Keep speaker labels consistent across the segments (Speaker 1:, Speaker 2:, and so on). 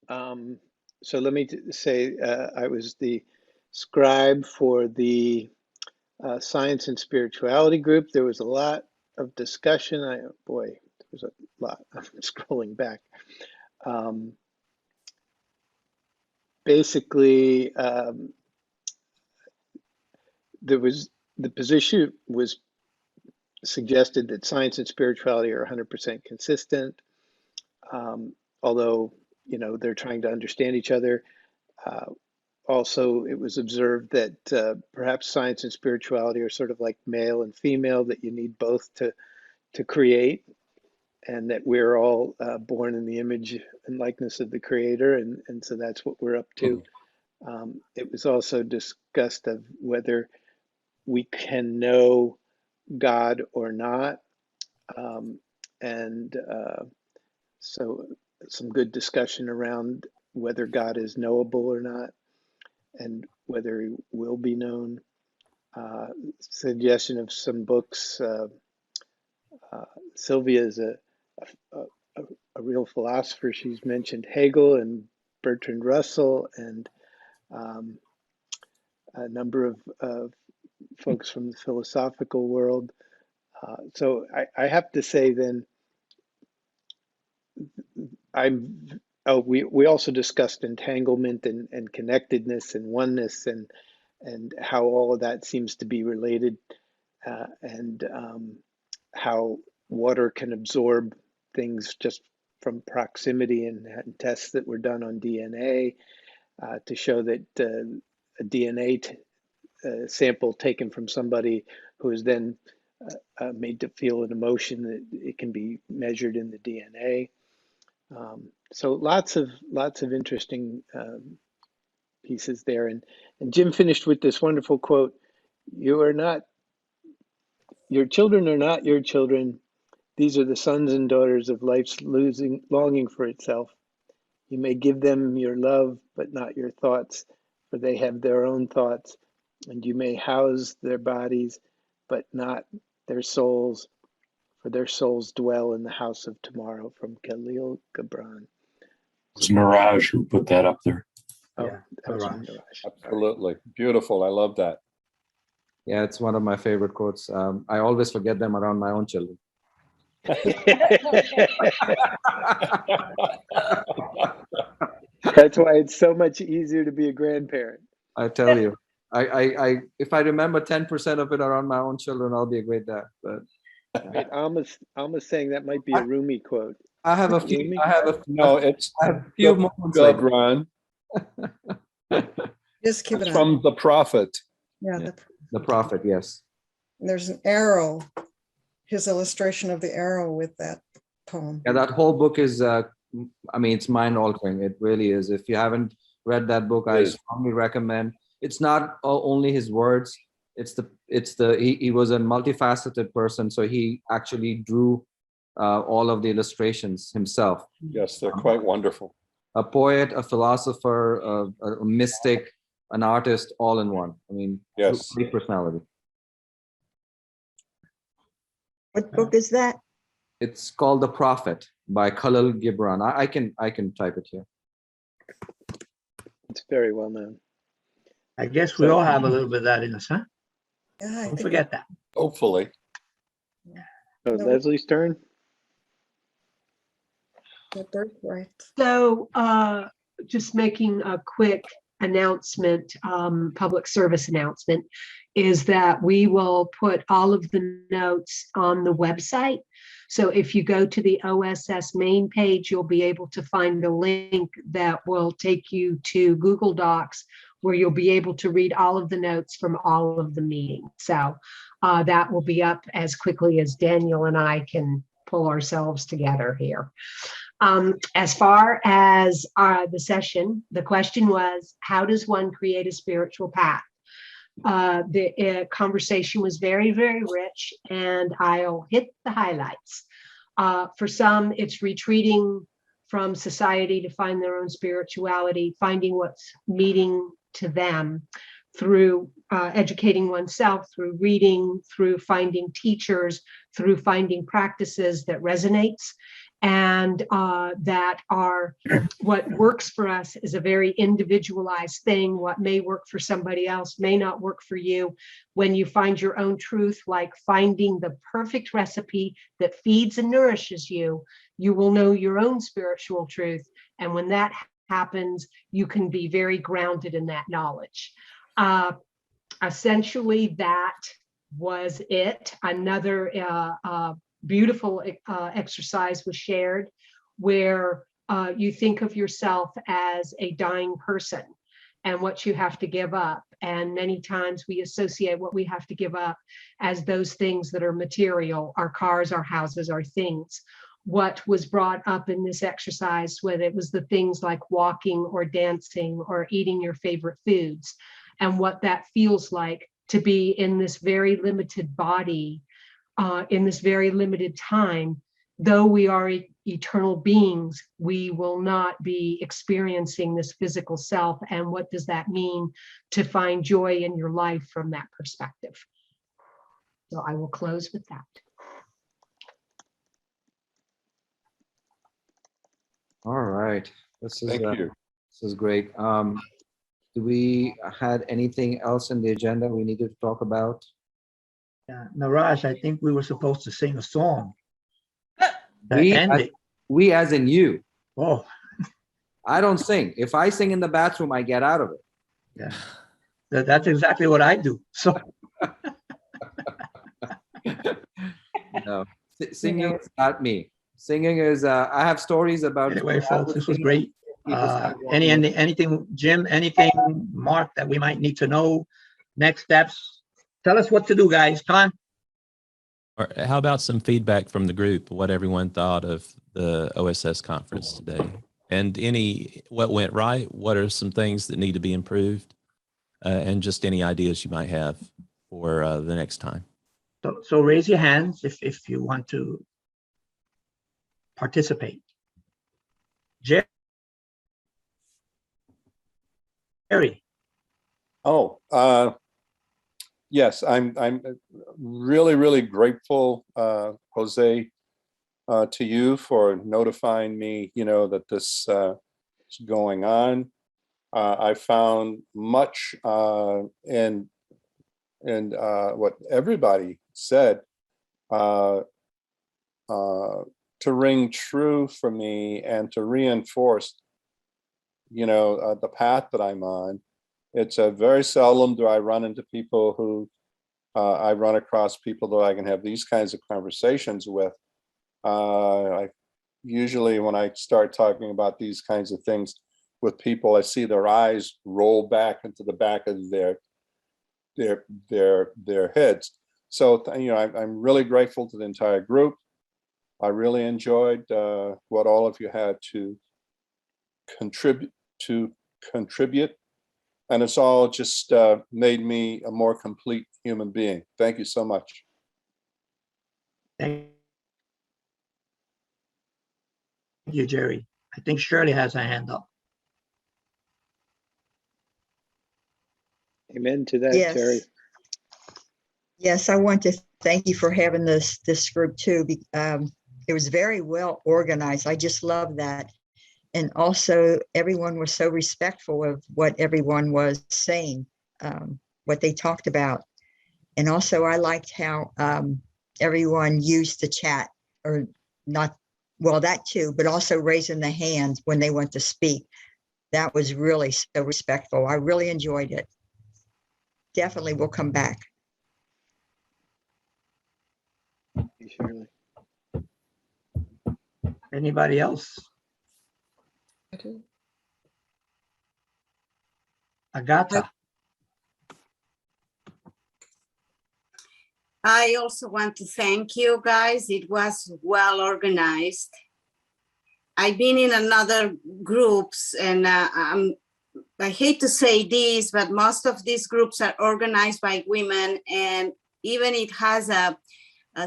Speaker 1: So let me say I was the scribe for the science and spirituality group. There was a lot of discussion. Boy, there was a lot. I'm scrolling back. Basically, the position was suggested that science and spirituality are 100% consistent, although they're trying to understand each other. Also, it was observed that perhaps science and spirituality are sort of like male and female, that you need both to create, and that we're all born in the image and likeness of the Creator, and so that's what we're up to. It was also discussed of whether we can know God or not, and so some good discussion around whether God is knowable or not, and whether he will be known. Suggestion of some books. Sylvia is a real philosopher. She's mentioned Hegel and Bertrand Russell and a number of folks from the philosophical world. So I have to say then, we also discussed entanglement and connectedness and oneness and how all of that seems to be related, and how water can absorb things just from proximity, and tests that were done on DNA to show that a DNA sample taken from somebody who is then made to feel an emotion, that it can be measured in the DNA. So lots of interesting pieces there, and Jim finished with this wonderful quote: your children are not your children. These are the sons and daughters of life's longing for itself. You may give them your love, but not your thoughts, for they have their own thoughts. And you may house their bodies, but not their souls, for their souls dwell in the house of tomorrow. From Khalil Gibran.
Speaker 2: It's Mirage who put that up there.
Speaker 1: Oh,
Speaker 3: Yeah,
Speaker 1: that was
Speaker 3: Mirage.
Speaker 1: Mirage.
Speaker 4: Absolutely. Beautiful. I love that.
Speaker 5: Yeah, it's one of my favorite quotes. I always forget them around my own children.
Speaker 1: That's why it's so much easier to be a grandparent.
Speaker 5: I tell you, if I remember 10% of it around my own children, I'll be a great dad. But
Speaker 1: Wait, Alma's saying that might be a Rumi quote.
Speaker 5: I have a few.
Speaker 1: Rumi?
Speaker 4: No, it's
Speaker 5: I have a few moments like
Speaker 4: Gibran.
Speaker 6: Just keep
Speaker 4: It's
Speaker 6: it on.
Speaker 4: from the prophet.
Speaker 6: Yeah,
Speaker 5: the prophet. Yes.
Speaker 6: there's an arrow, his illustration of the arrow with that poem.
Speaker 5: Yeah, that whole book is. I mean, it's mind-altering. It really is. If you haven't read that book, I strongly recommend. It's not only his words. He was a multifaceted person, so he actually drew all of the illustrations himself.
Speaker 4: Yes, they're quite wonderful.
Speaker 5: A poet, a philosopher, a mystic, an artist, all in one. I mean,
Speaker 4: yes,
Speaker 5: great personality.
Speaker 7: What book is that?
Speaker 5: It's called The Prophet by Khalil Gibran. I can type it here.
Speaker 1: It's very well known.
Speaker 3: I guess we all have a little bit of that in us, huh?
Speaker 6: Yeah,
Speaker 3: Don't forget that.
Speaker 4: Hopefully.
Speaker 1: Oh,
Speaker 6: No.
Speaker 1: Leslie's turn.
Speaker 6: The birthright.
Speaker 8: So just making a quick announcement, public service announcement, is that we will put all of the notes on the website. So if you go to the OSS main page, you'll be able to find a link that will take you to Google Docs, where you'll be able to read all of the notes from all of the meetings. So that will be up as quickly as Daniel and I can pull ourselves together here. As far as the session, the question was, how does one create a spiritual path? The conversation was very, very rich, and I'll hit the highlights. For some, it's retreating from society to find their own spirituality, finding what's meeting to them through educating oneself, through reading, through finding teachers, through finding practices that resonates. and that are what works for us is a very individualized thing. What may work for somebody else may not work for you. When you find your own truth, like finding the perfect recipe that feeds and nourishes you, you will know your own spiritual truth. And when that happens, you can be very grounded in that knowledge. Essentially, that was it. Another beautiful exercise was shared where you think of yourself as a dying person and what you have to give up. And many times we associate what we have to give up as those things that are material, our cars, our houses, our things. What was brought up in this exercise, whether it was the things like walking or dancing or eating your favorite foods, and what that feels like to be in this very limited body, in this very limited time. Though we are eternal beings, we will not be experiencing this physical self. And what does that mean to find joy in your life from that perspective? So I will close with that.
Speaker 5: All right. This
Speaker 4: Thank you.
Speaker 5: is great. Do we had anything else in the agenda we needed to talk about?
Speaker 3: Yeah, Naraj, I think we were supposed to sing a song.
Speaker 5: We as in you.
Speaker 3: Oh,
Speaker 5: I don't sing. If I sing in the bathroom, I get out of it.
Speaker 3: yeah. That's exactly what I do. So
Speaker 5: No, singing is not me. Singing is, I have stories about.
Speaker 3: anyway, folks, this was great. Anything, Jim, anything, Mark, that we might need to know? Next steps? Tell us what to do, guys. Come on.
Speaker 9: Or how about some feedback from the group, what everyone thought of the OSS conference today? And what went right? What are some things that need to be improved? And just any ideas you might have for the next time.
Speaker 3: So raise your hands if you want to participate. Jerry.
Speaker 4: Oh, yes, I'm really, really grateful, Jose, to you for notifying me, that this is going on. I found much in what everybody said to ring true for me and to reinforce, the path that I'm on. It's very seldom do I run into people who I run across people that I can have these kinds of conversations with. I usually, when I start talking about these kinds of things with people, I see their eyes roll back into the back of their heads. So, I'm really grateful to the entire group. I really enjoyed what all of you had to contribute. And it's all just made me a more complete human being. Thank you so much.
Speaker 3: Thank you, Jerry. I think Shirley has her hand up.
Speaker 1: Amen to that,
Speaker 7: Yes.
Speaker 1: Jerry.
Speaker 7: Yes, I want to thank you for having this group too. It was very well organized. I just love that. And also everyone was so respectful of what everyone was saying, what they talked about. And also I liked how everyone used the chat, or not, well, that too, but also raising the hand when they went to speak. That was really so respectful. I really enjoyed it. Definitely will come back.
Speaker 1: Thank you, Shirley.
Speaker 3: Anybody else? Agatha.
Speaker 10: I also want to thank you guys. It was well organized. I've been in another groups, and I hate to say this, but most of these groups are organized by women, and even it has a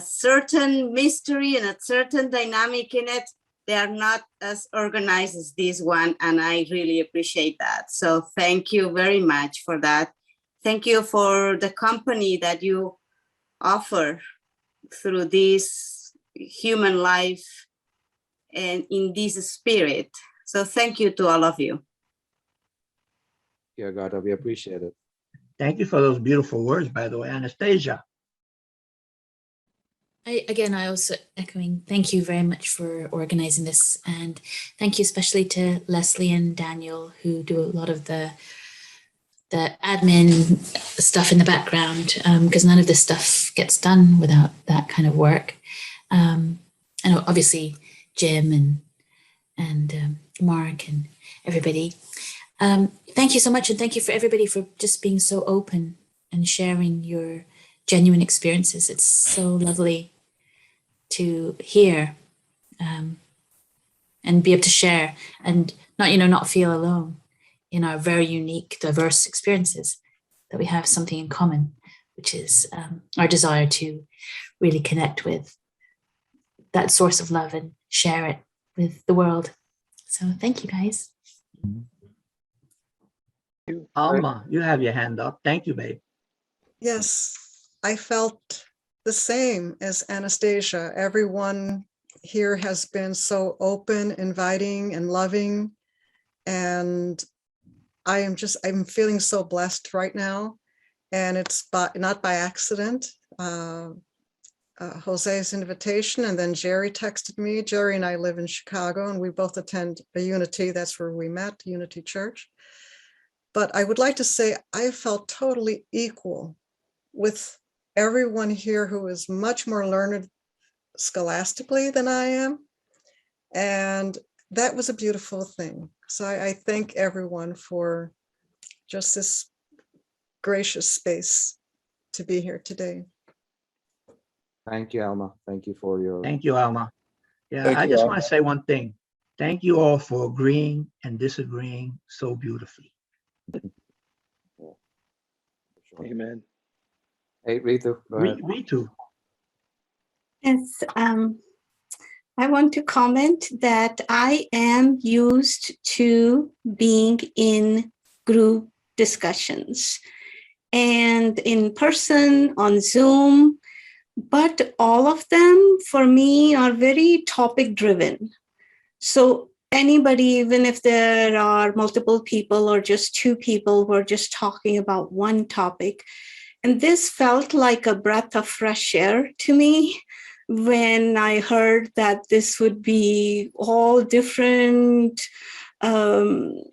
Speaker 10: certain mystery and a certain dynamic in it. They are not as organized as this one, and I really appreciate that. So thank you very much for that. Thank you for the company that you offer through this human life and in this spirit. So thank you to all of you.
Speaker 5: Yeah, Agata, we appreciate it.
Speaker 3: Thank you for those beautiful words, by the way, Anastasia.
Speaker 11: I also echoing, thank you very much for organizing this. And thank you especially to Leslie and Daniel, who do a lot of the admin stuff in the background, because none of this stuff gets done without that kind of work. And obviously Jim and Mark and everybody. Thank you so much. And thank you for everybody for just being so open and sharing your genuine experiences. It's so lovely to hear and be able to share and not feel alone in our very unique, diverse experiences, that we have something in common, which is our desire to really connect with that source of love and share it with the world. So thank you, guys.
Speaker 3: Alma, you have your hand up. Thank you, babe.
Speaker 6: Yes, I felt the same as Anastasia. Everyone here has been so open, inviting, and loving. And I'm feeling so blessed right now. And it's not by accident. Jose's invitation, and then Jerry texted me. Jerry and I live in Chicago, and we both attend a Unity. That's where we met, Unity Church. But I would like to say I felt totally equal with everyone here who is much more learned scholastically than I am. And that was a beautiful thing. So I thank everyone for just this gracious space to be here today.
Speaker 5: Thank you, Alma. Thank you for your.
Speaker 3: Thank you, Alma. Yeah,
Speaker 4: Thank
Speaker 3: I
Speaker 4: you,
Speaker 3: just
Speaker 4: Alma.
Speaker 3: want to say one thing. Thank you all for agreeing and disagreeing so beautifully.
Speaker 1: Amen.
Speaker 5: Hey, Ritu, go ahead.
Speaker 3: Ritu.
Speaker 12: Yes, I want to comment that I am used to being in group discussions and in person on Zoom, but all of them for me are very topic driven. So anybody, even if there are multiple people or just two people who are just talking about one topic, and this felt like a breath of fresh air to me when I heard that this would be all different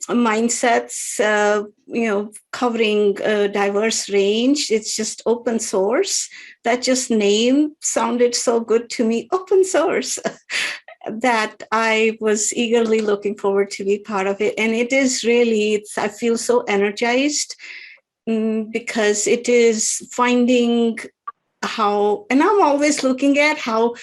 Speaker 12: mindsets, covering a diverse range. It's just open source. That just name sounded so good to me, open source, that I was eagerly looking forward to be part of it. And it is really, I feel so energized because it is finding how, and I'm always looking at how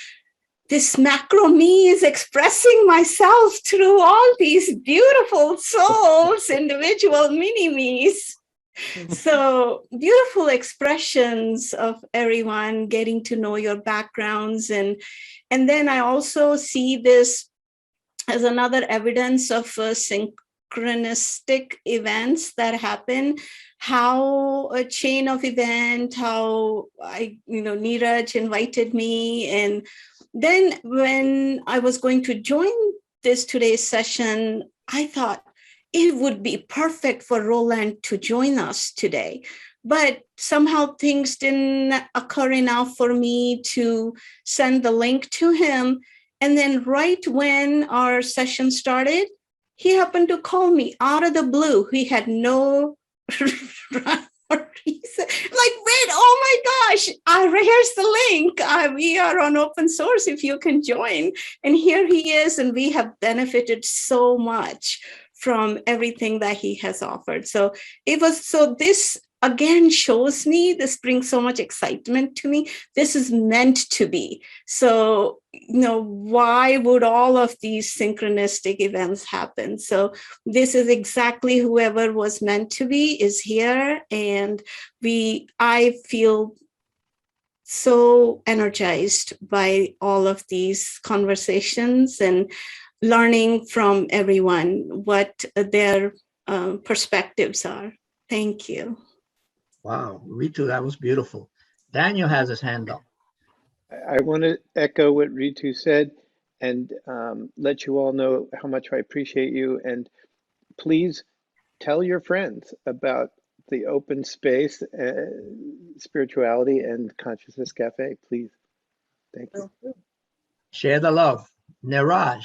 Speaker 12: this macro me is expressing myself through all these beautiful souls, individual mini-me's. So beautiful expressions of everyone, getting to know your backgrounds. And then I also see this as another evidence of synchronistic events that happen, how a chain of event, how Neeraj invited me. And then when I was going to join this today's session, I thought it would be perfect for Roland to join us today. But somehow things didn't occur enough for me to send the link to him. And then right when our session started, he happened to call me out of the blue. He had no rhyme or reason. Like, wait, oh my gosh, here's the link. We are on open source if you can join. And here he is, and we have benefited so much from everything that he has offered. So this again shows me, this brings so much excitement to me. This is meant to be. So, why would all of these synchronistic events happen? So this is exactly whoever was meant to be is here. And I feel so energized by all of these conversations and learning from everyone what their perspectives are. Thank you.
Speaker 3: Wow, Ritu, that was beautiful. Daniel has his hand up.
Speaker 1: I want to echo what Ritu said, and let you all know how much I appreciate you. And please tell your friends about the open space, spirituality, and consciousness cafe. Please. Thank you.
Speaker 3: Share the love. Niraj.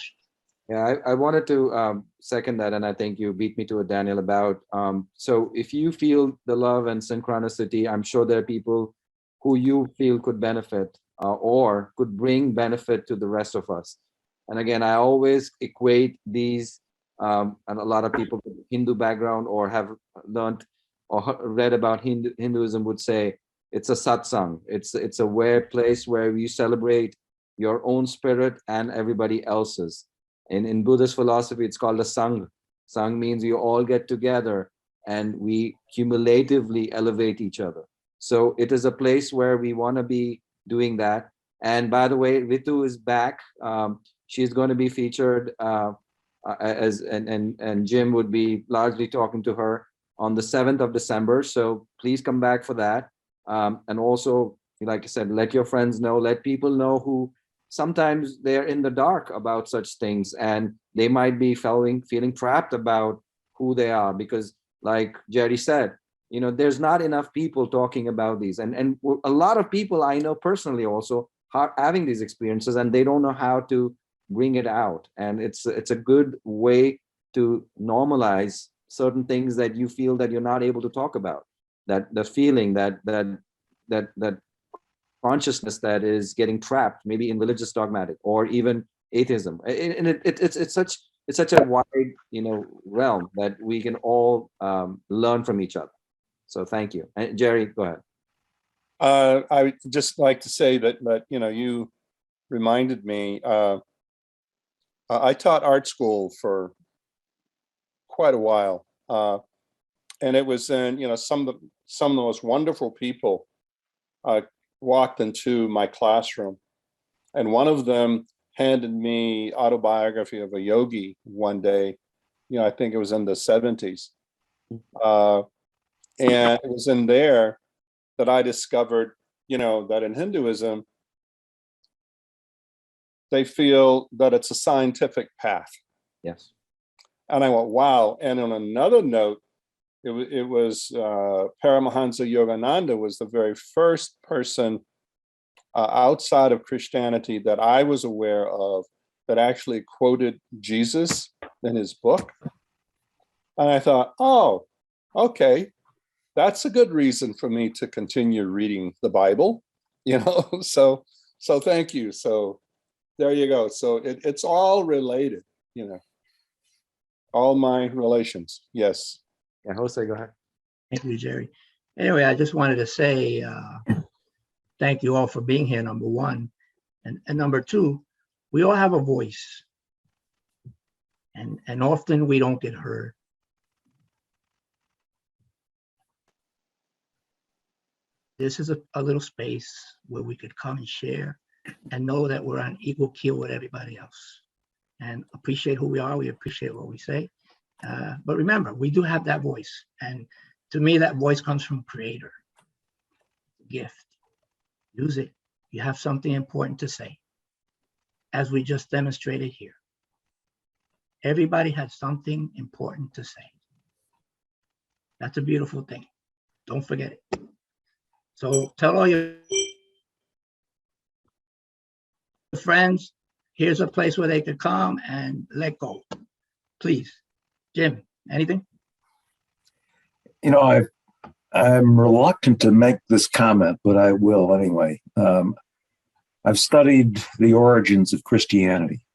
Speaker 5: Yeah, I wanted to second that, and I think you beat me to it, Daniel, about, so if you feel the love and synchronicity, I'm sure there are people who you feel could benefit or could bring benefit to the rest of us. And again, I always equate these, and a lot of people with Hindu background or have learned or read about Hinduism would say, it's a satsang. It's a place where you celebrate your own spirit and everybody else's. In Buddhist philosophy, it's called a Sangha. Sangha means you all get together and we cumulatively elevate each other. So it is a place where we want to be doing that. And by the way, Ritu is back. She's going to be featured and Jim would be largely talking to her on the 7th of December. So please come back for that. And also, like I said, let your friends know, let people know who sometimes they're in the dark about such things and they might be feeling trapped about who they are, because like Jerry said, there's not enough people talking about these, and a lot of people I know personally also are having these experiences and they don't know how to bring it out. And it's a good way to normalize certain things that you feel that you're not able to talk about, that the feeling that consciousness that is getting trapped maybe in religious dogmatic or even atheism. And it's such a wide realm that we can all learn from each other. So thank you. And Jerry, go ahead.
Speaker 4: I would just like to say that you reminded me, I taught art school for quite a while, and it was in some of the most wonderful people walked into my classroom, and one of them handed me autobiography of a yogi one day. I think it was in the 70s, and it was in there that I discovered that in Hinduism they feel that it's a scientific path.
Speaker 5: Yes.
Speaker 4: And I went, wow. And on another note, it was Paramahansa Yogananda was the very first person outside of Christianity that I was aware of that actually quoted Jesus in his book. And I thought, oh, okay, that's a good reason for me to continue reading the Bible, so thank you. So there you go. So it's all related, all my relations. Yes.
Speaker 5: Yeah, Jose, go ahead.
Speaker 3: Thank you, Jerry. Anyway, I just wanted to say thank you all for being here, number one. And number two, we all have a voice. And often we don't get heard. This is a little space where we could come and share and know that we're on equal keel with everybody else and appreciate who we are. We appreciate what we say. But remember, we do have that voice. And to me, that voice comes from Creator. Gift. Use it. You have something important to say, as we just demonstrated here. Everybody has something important to say. That's a beautiful thing. Don't forget it. So tell all your friends, here's a place where they could come and let go. Please. Jim, anything?
Speaker 2: I'm reluctant to make this comment, but I will anyway. I've studied the origins of Christianity.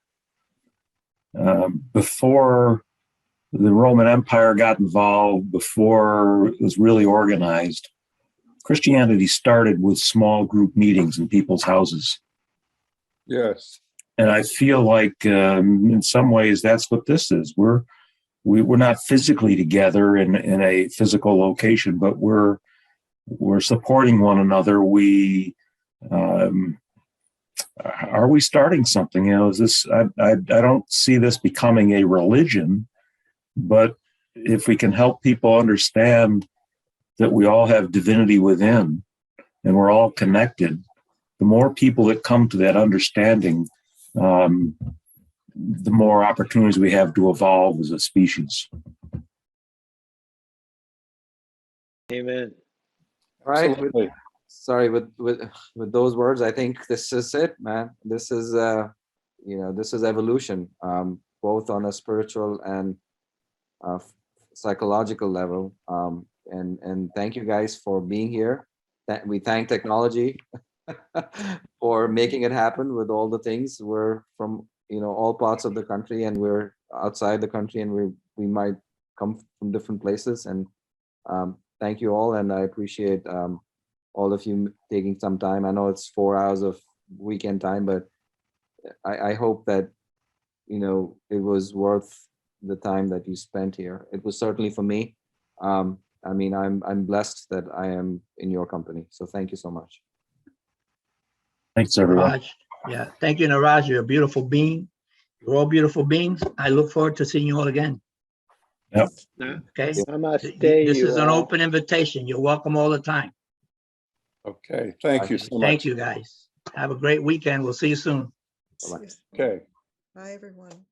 Speaker 2: Before the Roman Empire got involved, before it was really organized, Christianity started with small group meetings in people's houses.
Speaker 4: Yes.
Speaker 2: And I feel like in some ways that's what this is. We're not physically together in a physical location, but we're supporting one another. Are we starting something? Is this? I don't see this becoming a religion, but if we can help people understand that we all have divinity within and we're all connected, the more people that come to that understanding, the more opportunities we have to evolve as a species.
Speaker 1: Amen.
Speaker 5: Right.
Speaker 4: Absolutely.
Speaker 5: Sorry, with those words, I think this is it, man. This is this is evolution, both on a spiritual and psychological level. And thank you guys for being here. We thank technology for making it happen with all the things. We're from all parts of the country, and we're outside the country, and we might come from different places. And thank you all, and I appreciate all of you taking some time. I know it's 4 hours of weekend time, but I hope that it was worth the time that you spent here. It was certainly for me. I mean, I'm blessed that I am in your company. So thank you so much.
Speaker 2: Thanks, everyone.
Speaker 3: Niraj, yeah, thank you, Niraj. You're a beautiful being. You're all beautiful beings. I look forward to seeing you all again.
Speaker 2: Yep.
Speaker 3: Okay.
Speaker 1: Namaste,
Speaker 3: This
Speaker 1: you
Speaker 3: is an
Speaker 1: all.
Speaker 3: open invitation. You're welcome all the time.
Speaker 4: Okay. Thank you so much.
Speaker 3: Thank you, guys. Have a great weekend. We'll see you soon.
Speaker 5: Bye-bye.
Speaker 4: Okay.
Speaker 6: Bye, everyone.